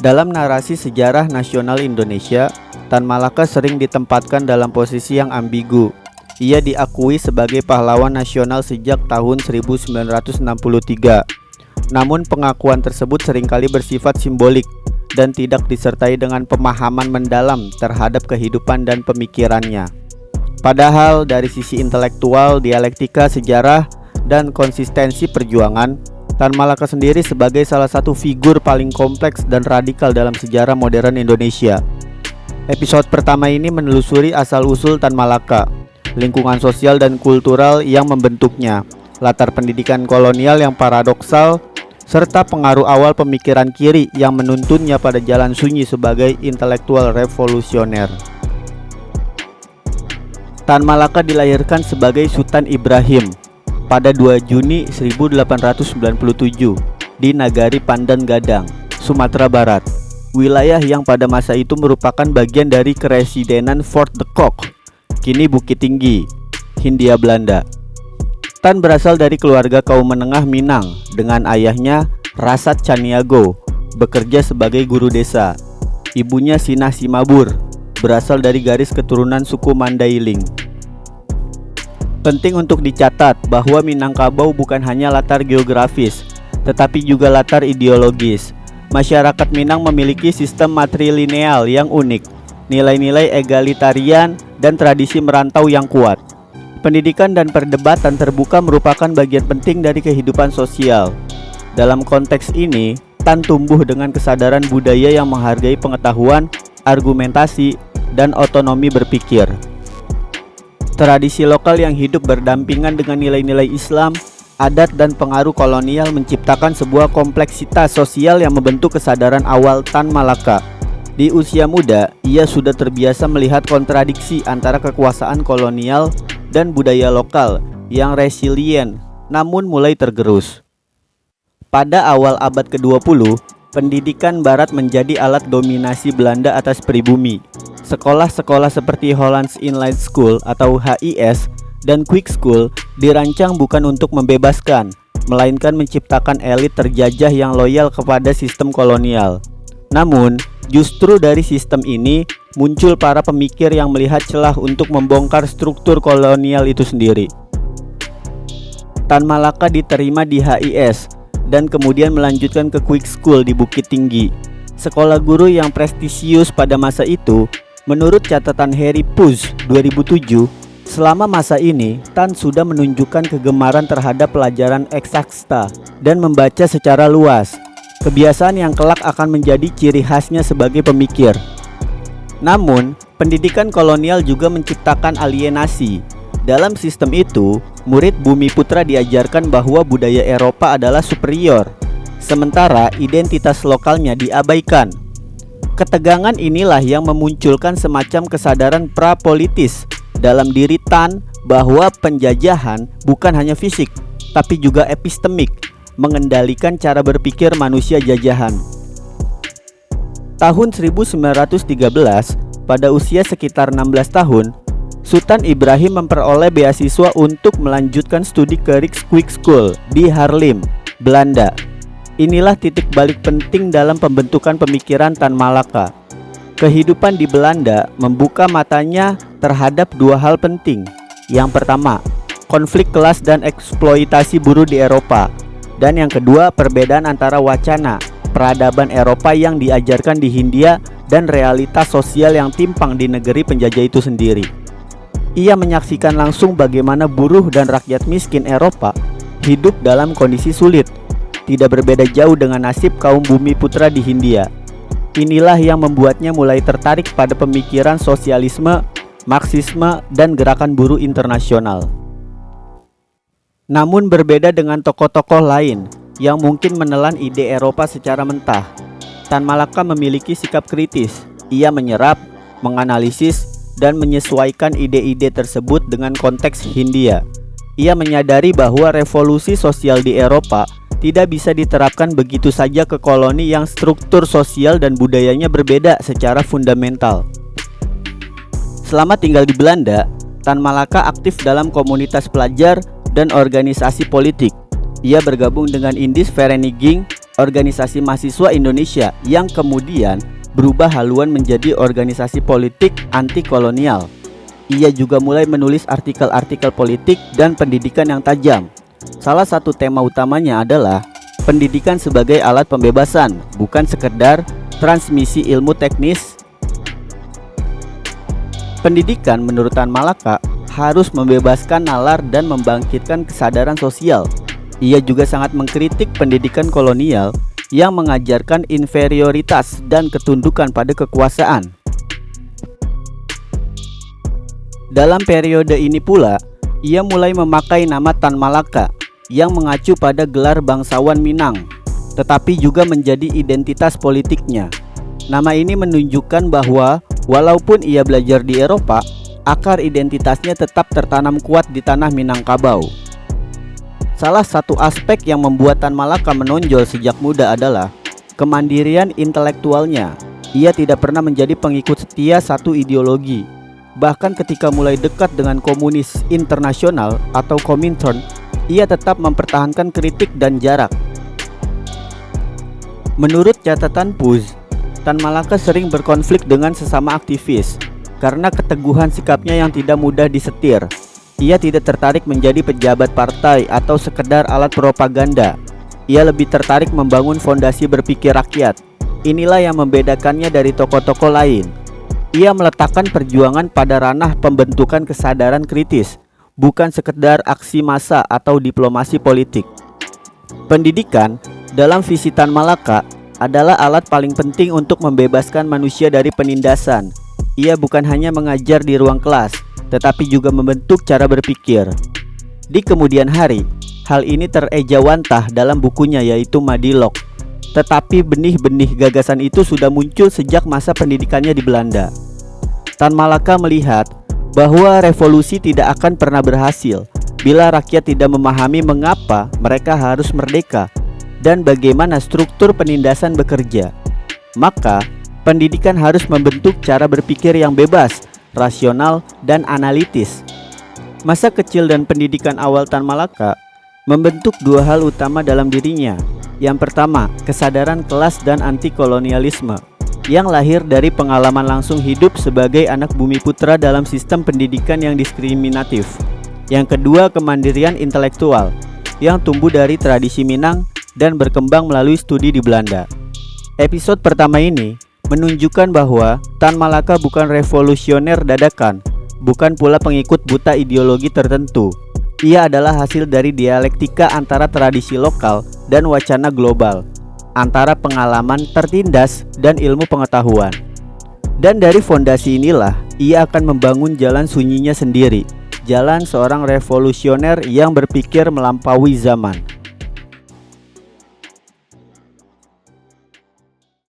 Dalam narasi sejarah nasional Indonesia, Tan Malaka sering ditempatkan dalam posisi yang ambigu. Ia diakui sebagai pahlawan nasional sejak tahun 1963. Namun pengakuan tersebut seringkali bersifat simbolik dan tidak disertai dengan pemahaman mendalam terhadap kehidupan dan pemikirannya. Padahal dari sisi intelektual, dialektika sejarah, dan konsistensi perjuangan, Tan Malaka sendiri sebagai salah satu figur paling kompleks dan radikal dalam sejarah modern Indonesia. Episode pertama ini menelusuri asal-usul Tan Malaka, lingkungan sosial dan kultural yang membentuknya, latar pendidikan kolonial yang paradoksal, serta pengaruh awal pemikiran kiri yang menuntunnya pada jalan sunyi sebagai intelektual revolusioner. Tan Malaka dilahirkan sebagai Sultan Ibrahim pada 2 Juni 1897 di Nagari Pandan Gadang, Sumatera Barat, wilayah yang pada masa itu merupakan bagian dari Keresidenan Fort de Kock, kini Bukit Tinggi, Hindia Belanda. Tan berasal dari keluarga kaum menengah Minang dengan ayahnya Rasat Caniago, bekerja sebagai guru desa. Ibunya Sinah Simabur, berasal dari garis keturunan suku Mandailing. Penting untuk dicatat bahwa Minangkabau bukan hanya latar geografis, tetapi juga latar ideologis. Masyarakat Minang memiliki sistem matrilineal yang unik, nilai-nilai egalitarian, dan tradisi merantau yang kuat. Pendidikan dan perdebatan terbuka merupakan bagian penting dari kehidupan sosial. Dalam konteks ini, Tan tumbuh dengan kesadaran budaya yang menghargai pengetahuan, argumentasi, dan otonomi berpikir. Tradisi lokal yang hidup berdampingan dengan nilai-nilai Islam, adat, dan pengaruh kolonial menciptakan sebuah kompleksitas sosial yang membentuk kesadaran awal Tan Malaka. Di usia muda, ia sudah terbiasa melihat kontradiksi antara kekuasaan kolonial dan budaya lokal yang resilient namun mulai tergerus. Pada awal abad ke-20, pendidikan barat menjadi alat dominasi Belanda atas pribumi. Sekolah-sekolah seperti Hollands Inland School atau HIS dan Quick School dirancang bukan untuk membebaskan, melainkan menciptakan elit terjajah yang loyal kepada sistem kolonial. Namun, justru dari sistem ini muncul para pemikir yang melihat celah untuk membongkar struktur kolonial itu sendiri. Tan Malaka diterima di HIS dan kemudian melanjutkan ke Quick School di Bukit Tinggi, sekolah guru yang prestisius pada masa itu. Menurut catatan Harry Puz 2007, selama masa ini Tan sudah menunjukkan kegemaran terhadap pelajaran eksakta dan membaca secara luas, kebiasaan yang kelak akan menjadi ciri khasnya sebagai pemikir. Namun, pendidikan kolonial juga menciptakan alienasi. Dalam sistem itu, murid Bumi Putra diajarkan bahwa budaya Eropa adalah superior, sementara identitas lokalnya diabaikan. Ketegangan inilah yang memunculkan semacam kesadaran prapolitis dalam diri Tan bahwa penjajahan bukan hanya fisik, tapi juga epistemik, mengendalikan cara berpikir manusia jajahan. Tahun 1913, pada usia sekitar 16 tahun, Sultan Ibrahim memperoleh beasiswa untuk melanjutkan studi ke Quick School di Haarlem, Belanda. Inilah titik balik penting dalam pembentukan pemikiran Tan Malaka. Kehidupan di Belanda membuka matanya terhadap dua hal penting. Yang pertama, konflik kelas dan eksploitasi buruh di Eropa. Dan yang kedua, perbedaan antara wacana peradaban Eropa yang diajarkan di Hindia dan realitas sosial yang timpang di negeri penjajah itu sendiri. Ia menyaksikan langsung bagaimana buruh dan rakyat miskin Eropa hidup dalam kondisi sulit, tidak berbeda jauh dengan nasib kaum Bumi Putra di Hindia. Inilah yang membuatnya mulai tertarik pada pemikiran sosialisme, Marxisme, dan gerakan buruh internasional. Namun berbeda dengan tokoh-tokoh lain yang mungkin menelan ide Eropa secara mentah, Tan Malaka memiliki sikap kritis. Ia menyerap, menganalisis, dan menyesuaikan ide-ide tersebut dengan konteks Hindia. Ia menyadari bahwa revolusi sosial di Eropa tidak bisa diterapkan begitu saja ke koloni yang struktur sosial dan budayanya berbeda secara fundamental. Selama tinggal di Belanda, Tan Malaka aktif dalam komunitas pelajar dan organisasi politik. Ia bergabung dengan Indische Vereniging, organisasi mahasiswa Indonesia yang kemudian berubah haluan menjadi organisasi politik anti kolonial. Ia juga mulai menulis artikel-artikel politik dan pendidikan yang tajam. Salah satu tema utamanya adalah pendidikan sebagai alat pembebasan, bukan sekedar transmisi ilmu teknis. Pendidikan menurut Tan Malaka harus membebaskan nalar dan membangkitkan kesadaran sosial. Ia juga sangat mengkritik pendidikan kolonial yang mengajarkan inferioritas dan ketundukan pada kekuasaan. Dalam periode ini pula, ia mulai memakai nama Tan Malaka yang mengacu pada gelar bangsawan Minang, tetapi juga menjadi identitas politiknya. Nama ini menunjukkan bahwa walaupun ia belajar di Eropa, akar identitasnya tetap tertanam kuat di tanah Minangkabau. Salah satu aspek yang membuat Tan Malaka menonjol sejak muda adalah kemandirian intelektualnya. Ia tidak pernah menjadi pengikut setia satu ideologi. Bahkan ketika mulai dekat dengan komunis internasional atau Komintern, ia tetap mempertahankan kritik dan jarak. Menurut catatan PUZ, Tan Malaka sering berkonflik dengan sesama aktivis karena keteguhan sikapnya yang tidak mudah disetir. Ia tidak tertarik menjadi pejabat partai atau sekedar alat propaganda. Ia lebih tertarik membangun fondasi berpikir rakyat. Inilah yang membedakannya dari tokoh-tokoh lain. Ia meletakkan perjuangan pada ranah pembentukan kesadaran kritis, bukan sekedar aksi massa atau diplomasi politik. Pendidikan dalam visi Tan Malaka adalah alat paling penting untuk membebaskan manusia dari penindasan. Ia bukan hanya mengajar di ruang kelas, tetapi juga membentuk cara berpikir. Di kemudian hari, hal ini terejawantah dalam bukunya yaitu Madilog. Tetapi benih-benih gagasan itu sudah muncul sejak masa pendidikannya di Belanda. Tan Malaka melihat bahwa revolusi tidak akan pernah berhasil bila rakyat tidak memahami mengapa mereka harus merdeka dan bagaimana struktur penindasan bekerja. Maka, pendidikan harus membentuk cara berpikir yang bebas, rasional, dan analitis. Masa kecil dan pendidikan awal Tan Malaka membentuk dua hal utama dalam dirinya. Yang pertama, kesadaran kelas dan anti-kolonialisme yang lahir dari pengalaman langsung hidup sebagai anak bumi putra dalam sistem pendidikan yang diskriminatif. Yang kedua, kemandirian intelektual yang tumbuh dari tradisi Minang dan berkembang melalui studi di Belanda. Episode pertama ini menunjukkan bahwa Tan Malaka bukan revolusioner dadakan, bukan pula pengikut buta ideologi tertentu. Ia adalah hasil dari dialektika antara tradisi lokal dan wacana global, antara pengalaman tertindas dan ilmu pengetahuan. Dan dari fondasi inilah ia akan membangun jalan sunyinya sendiri, jalan seorang revolusioner yang berpikir melampaui zaman.